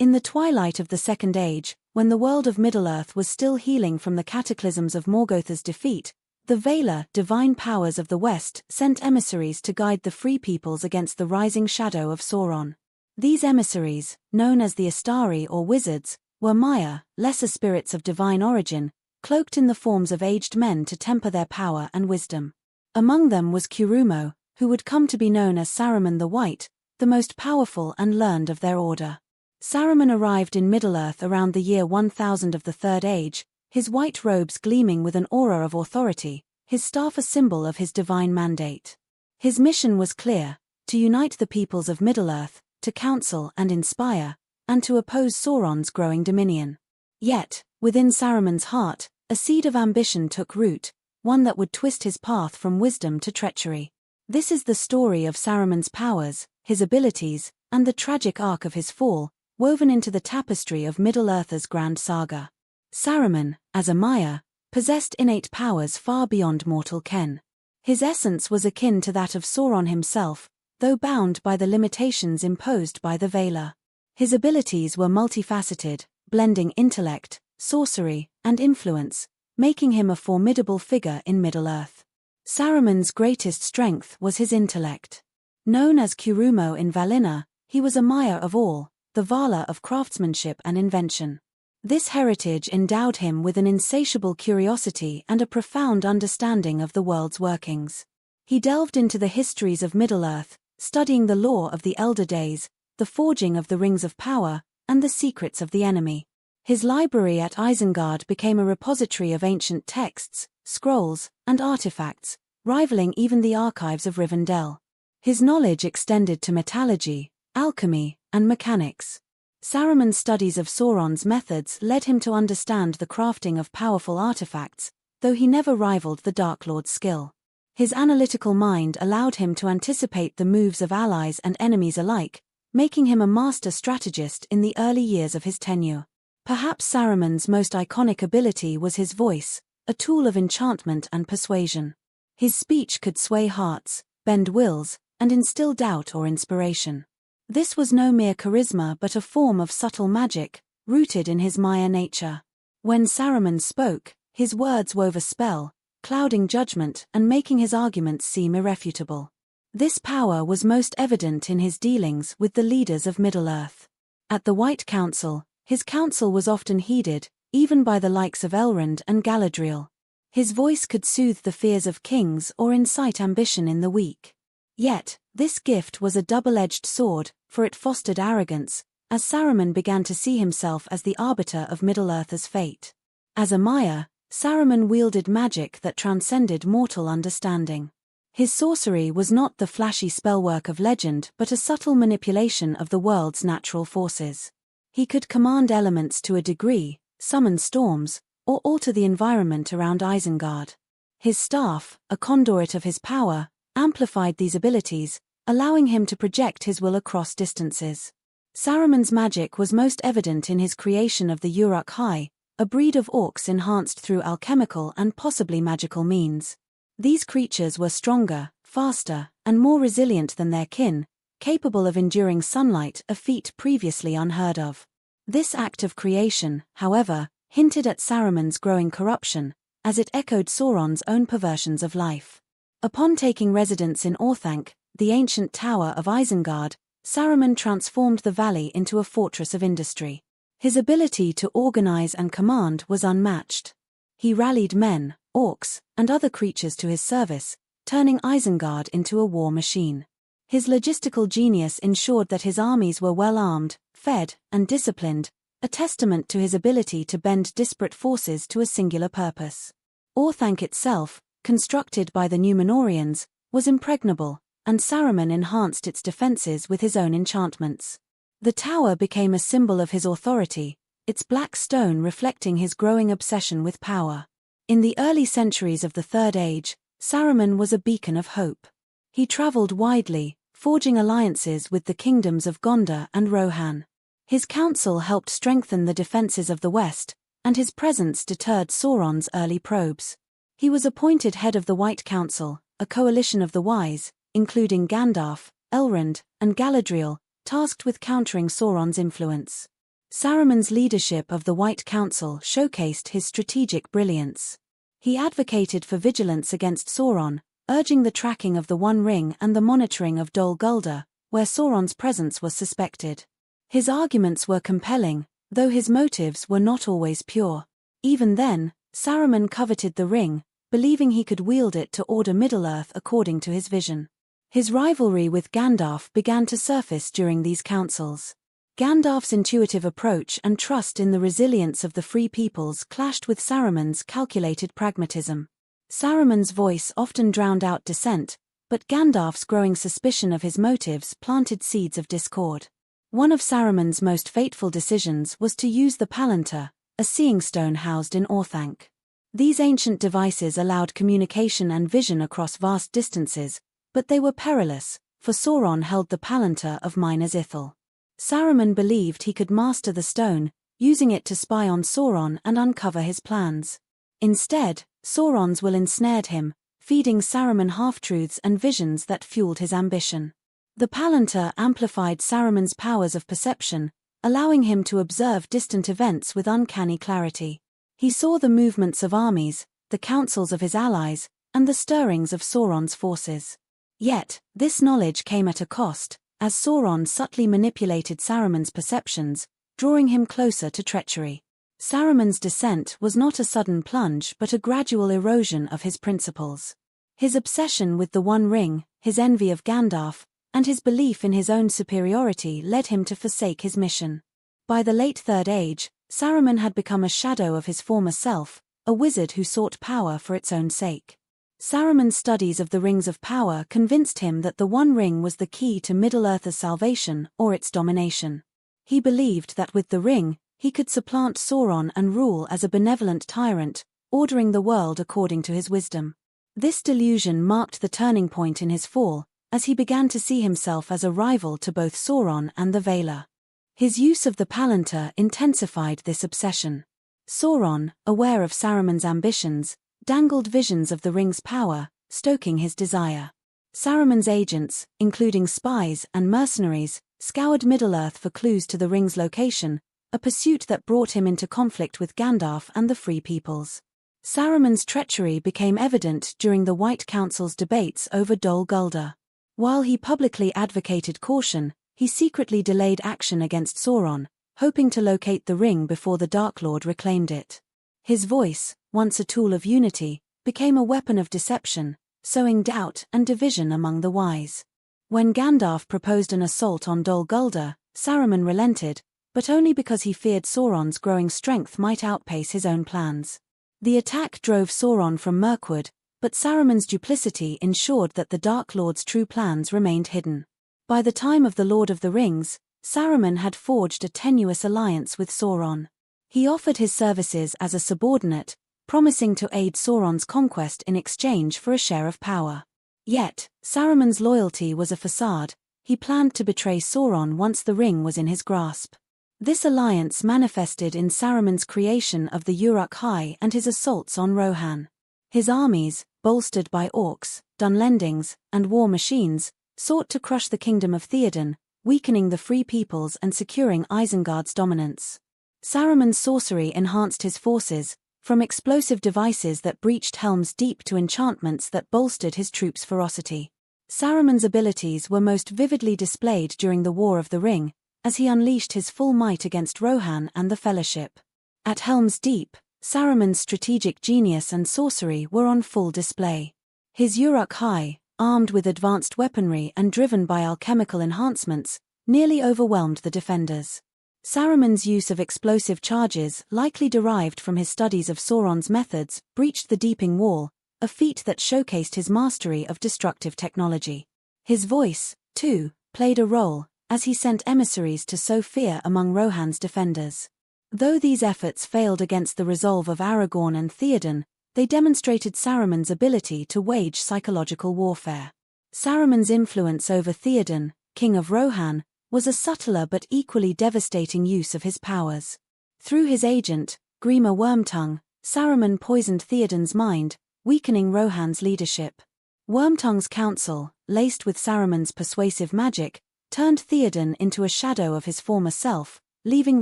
In the twilight of the Second Age, when the world of Middle-earth was still healing from the cataclysms of Morgotha's defeat, the Valar, divine powers of the West, sent emissaries to guide the free peoples against the rising shadow of Sauron. These emissaries, known as the Istari or wizards, were Maia, lesser spirits of divine origin, cloaked in the forms of aged men to temper their power and wisdom. Among them was Curumo, who would come to be known as Saruman the White, the most powerful and learned of their order. Saruman arrived in Middle-earth around the year 1000 of the Third Age, his white robes gleaming with an aura of authority, his staff a symbol of his divine mandate. His mission was clear: to unite the peoples of Middle-earth, to counsel and inspire, and to oppose Sauron's growing dominion. Yet, within Saruman's heart, a seed of ambition took root, one that would twist his path from wisdom to treachery. This is the story of Saruman's powers, his abilities, and the tragic arc of his fall, woven into the tapestry of Middle-earth's grand saga. Saruman, as a Maia, possessed innate powers far beyond mortal ken. His essence was akin to that of Sauron himself, though bound by the limitations imposed by the Valar. His abilities were multifaceted, blending intellect, sorcery, and influence, making him a formidable figure in Middle-earth. Saruman's greatest strength was his intellect. Known as Curumo in Valinor, he was a Maia of all, the Vala of craftsmanship and invention. This heritage endowed him with an insatiable curiosity and a profound understanding of the world's workings. He delved into the histories of Middle-earth, studying the lore of the Elder Days, the forging of the Rings of Power, and the secrets of the enemy. His library at Isengard became a repository of ancient texts, scrolls, and artifacts, rivaling even the archives of Rivendell. His knowledge extended to metallurgy, alchemy, and mechanics. Saruman's studies of Sauron's methods led him to understand the crafting of powerful artifacts, though he never rivaled the Dark Lord's skill. His analytical mind allowed him to anticipate the moves of allies and enemies alike, making him a master strategist in the early years of his tenure. Perhaps Saruman's most iconic ability was his voice, a tool of enchantment and persuasion. His speech could sway hearts, bend wills, and instill doubt or inspiration. This was no mere charisma but a form of subtle magic, rooted in his Maia nature. When Saruman spoke, his words wove a spell, clouding judgment and making his arguments seem irrefutable. This power was most evident in his dealings with the leaders of Middle-earth. At the White Council, his counsel was often heeded, even by the likes of Elrond and Galadriel. His voice could soothe the fears of kings or incite ambition in the weak. Yet, this gift was a double-edged sword, for it fostered arrogance, as Saruman began to see himself as the arbiter of Middle-earth's fate. As a Maia, Saruman wielded magic that transcended mortal understanding. His sorcery was not the flashy spellwork of legend but a subtle manipulation of the world's natural forces. He could command elements to a degree, summon storms, or alter the environment around Isengard. His staff, a conduit of his power, amplified these abilities, allowing him to project his will across distances. Saruman's magic was most evident in his creation of the Uruk-hai, a breed of orcs enhanced through alchemical and possibly magical means. These creatures were stronger, faster, and more resilient than their kin, capable of enduring sunlight, a feat previously unheard of. This act of creation, however, hinted at Saruman's growing corruption, as it echoed Sauron's own perversions of life. Upon taking residence in Orthanc, the ancient tower of Isengard, Saruman transformed the valley into a fortress of industry. His ability to organize and command was unmatched. He rallied men, orcs, and other creatures to his service, turning Isengard into a war machine. His logistical genius ensured that his armies were well armed, fed, and disciplined, a testament to his ability to bend disparate forces to a singular purpose. Orthanc itself, constructed by the Númenóreans, was impregnable, and Saruman enhanced its defenses with his own enchantments. The tower became a symbol of his authority, its black stone reflecting his growing obsession with power. In the early centuries of the Third Age, Saruman was a beacon of hope. He traveled widely, forging alliances with the kingdoms of Gondor and Rohan. His counsel helped strengthen the defenses of the West, and his presence deterred Sauron's early probes. He was appointed head of the White Council, a coalition of the wise, including Gandalf, Elrond, and Galadriel, tasked with countering Sauron's influence. Saruman's leadership of the White Council showcased his strategic brilliance. He advocated for vigilance against Sauron, urging the tracking of the One Ring and the monitoring of Dol Guldur, where Sauron's presence was suspected. His arguments were compelling, though his motives were not always pure. Even then, Saruman coveted the ring, believing he could wield it to order Middle-earth according to his vision. His rivalry with Gandalf began to surface during these councils. Gandalf's intuitive approach and trust in the resilience of the Free Peoples clashed with Saruman's calculated pragmatism. Saruman's voice often drowned out dissent, but Gandalf's growing suspicion of his motives planted seeds of discord. One of Saruman's most fateful decisions was to use the Palantir, a seeing stone housed in Orthanc. These ancient devices allowed communication and vision across vast distances, but they were perilous, for Sauron held the Palantir of Minas Ithil. Saruman believed he could master the stone, using it to spy on Sauron and uncover his plans. Instead, Sauron's will ensnared him, feeding Saruman half-truths and visions that fueled his ambition. The Palantir amplified Saruman's powers of perception, allowing him to observe distant events with uncanny clarity. He saw the movements of armies, the councils of his allies, and the stirrings of Sauron's forces. Yet, this knowledge came at a cost, as Sauron subtly manipulated Saruman's perceptions, drawing him closer to treachery. Saruman's descent was not a sudden plunge but a gradual erosion of his principles. His obsession with the One Ring, his envy of Gandalf, and his belief in his own superiority led him to forsake his mission. By the late Third Age, Saruman had become a shadow of his former self, a wizard who sought power for its own sake. Saruman's studies of the Rings of Power convinced him that the One Ring was the key to Middle-earth's salvation or its domination. He believed that with the ring, he could supplant Sauron and rule as a benevolent tyrant, ordering the world according to his wisdom. This delusion marked the turning point in his fall, as he began to see himself as a rival to both Sauron and the Valar. His use of the Palantir intensified this obsession. Sauron, aware of Saruman's ambitions, dangled visions of the ring's power, stoking his desire. Saruman's agents, including spies and mercenaries, scoured Middle-earth for clues to the ring's location, a pursuit that brought him into conflict with Gandalf and the Free Peoples. Saruman's treachery became evident during the White Council's debates over Dol Guldur. While he publicly advocated caution, he secretly delayed action against Sauron, hoping to locate the ring before the Dark Lord reclaimed it. His voice, once a tool of unity, became a weapon of deception, sowing doubt and division among the wise. When Gandalf proposed an assault on Dol Guldur, Saruman relented, but only because he feared Sauron's growing strength might outpace his own plans. The attack drove Sauron from Mirkwood, but Saruman's duplicity ensured that the Dark Lord's true plans remained hidden. By the time of the Lord of the Rings, Saruman had forged a tenuous alliance with Sauron. He offered his services as a subordinate, promising to aid Sauron's conquest in exchange for a share of power. Yet, Saruman's loyalty was a facade. He planned to betray Sauron once the ring was in his grasp. This alliance manifested in Saruman's creation of the Uruk-hai and his assaults on Rohan. His armies, bolstered by orcs, Dunlendings, and war machines, sought to crush the kingdom of Theoden, weakening the Free Peoples and securing Isengard's dominance. Saruman's sorcery enhanced his forces, from explosive devices that breached Helm's Deep to enchantments that bolstered his troops' ferocity. Saruman's abilities were most vividly displayed during the War of the Ring, as he unleashed his full might against Rohan and the Fellowship. At Helm's Deep, Saruman's strategic genius and sorcery were on full display. His Uruk-hai, armed with advanced weaponry and driven by alchemical enhancements, nearly overwhelmed the defenders. Saruman's use of explosive charges, likely derived from his studies of Sauron's methods, breached the Deeping Wall, a feat that showcased his mastery of destructive technology. His voice, too, played a role, as he sent emissaries to sow fear among Rohan's defenders. Though these efforts failed against the resolve of Aragorn and Theoden, they demonstrated Saruman's ability to wage psychological warfare. Saruman's influence over Theoden, king of Rohan, was a subtler but equally devastating use of his powers. Through his agent, Grima Wormtongue, Saruman poisoned Theoden's mind, weakening Rohan's leadership. Wormtongue's counsel, laced with Saruman's persuasive magic, turned Theoden into a shadow of his former self, leaving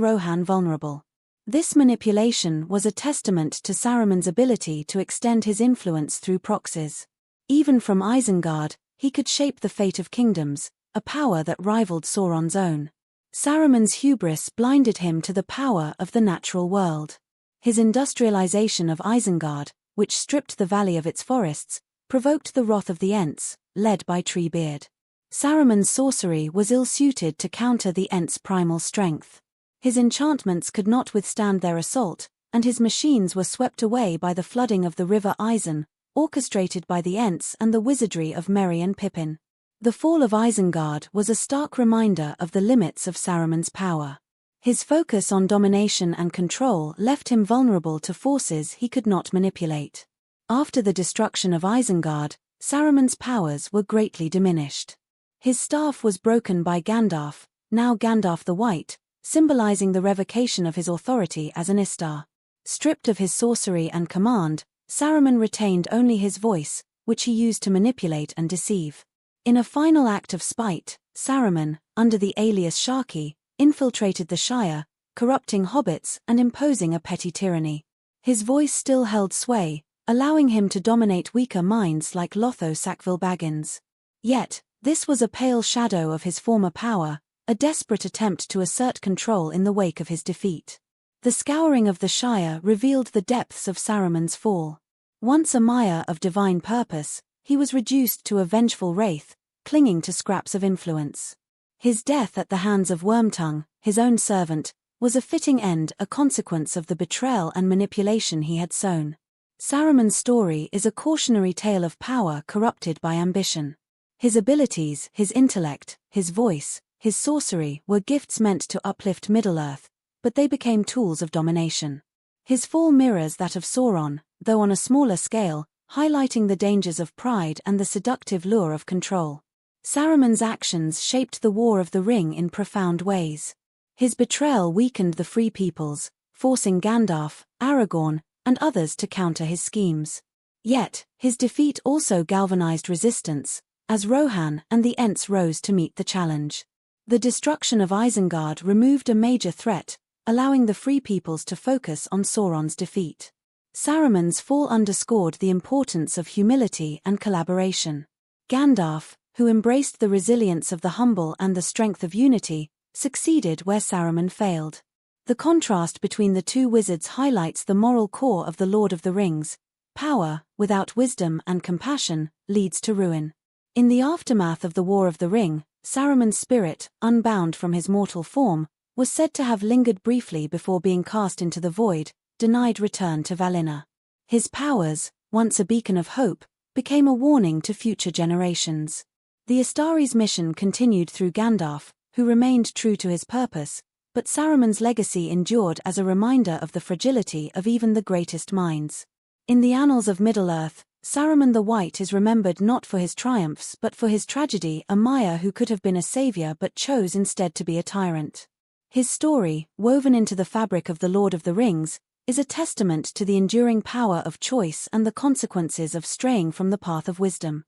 Rohan vulnerable. This manipulation was a testament to Saruman's ability to extend his influence through proxies. Even from Isengard, he could shape the fate of kingdoms, a power that rivaled Sauron's own. Saruman's hubris blinded him to the power of the natural world. His industrialization of Isengard, which stripped the valley of its forests, provoked the wrath of the Ents, led by Treebeard. Saruman's sorcery was ill-suited to counter the Ents' primal strength. His enchantments could not withstand their assault, and his machines were swept away by the flooding of the river Isen, orchestrated by the Ents and the wizardry of Merry and Pippin. The fall of Isengard was a stark reminder of the limits of Saruman's power. His focus on domination and control left him vulnerable to forces he could not manipulate. After the destruction of Isengard, Saruman's powers were greatly diminished. His staff was broken by Gandalf, now Gandalf the White, symbolizing the revocation of his authority as an Istar. Stripped of his sorcery and command, Saruman retained only his voice, which he used to manipulate and deceive. In a final act of spite, Saruman, under the alias Sharky, infiltrated the Shire, corrupting hobbits and imposing a petty tyranny. His voice still held sway, allowing him to dominate weaker minds like Lotho Sackville Baggins. Yet, this was a pale shadow of his former power, a desperate attempt to assert control in the wake of his defeat. The scouring of the Shire revealed the depths of Saruman's fall. Once a Maia of divine purpose, he was reduced to a vengeful wraith, clinging to scraps of influence. His death at the hands of Wormtongue, his own servant, was a fitting end, a consequence of the betrayal and manipulation he had sown. Saruman's story is a cautionary tale of power corrupted by ambition. His abilities, his intellect, his voice, his sorcery were gifts meant to uplift Middle-earth, but they became tools of domination. His fall mirrors that of Sauron, though on a smaller scale, highlighting the dangers of pride and the seductive lure of control. Saruman's actions shaped the War of the Ring in profound ways. His betrayal weakened the Free Peoples, forcing Gandalf, Aragorn, and others to counter his schemes. Yet, his defeat also galvanized resistance, as Rohan and the Ents rose to meet the challenge. The destruction of Isengard removed a major threat, allowing the Free Peoples to focus on Sauron's defeat. Saruman's fall underscored the importance of humility and collaboration. Gandalf, who embraced the resilience of the humble and the strength of unity, succeeded where Saruman failed. The contrast between the two wizards highlights the moral core of the Lord of the Rings. Power, without wisdom and compassion, leads to ruin. In the aftermath of the War of the Ring, Saruman's spirit, unbound from his mortal form, was said to have lingered briefly before being cast into the void, denied return to Valinor. His powers, once a beacon of hope, became a warning to future generations. The Istari's mission continued through Gandalf, who remained true to his purpose, but Saruman's legacy endured as a reminder of the fragility of even the greatest minds. In the annals of Middle-earth, Saruman the White is remembered not for his triumphs but for his tragedy, a Maia who could have been a savior but chose instead to be a tyrant. His story, woven into the fabric of the Lord of the Rings, is a testament to the enduring power of choice and the consequences of straying from the path of wisdom.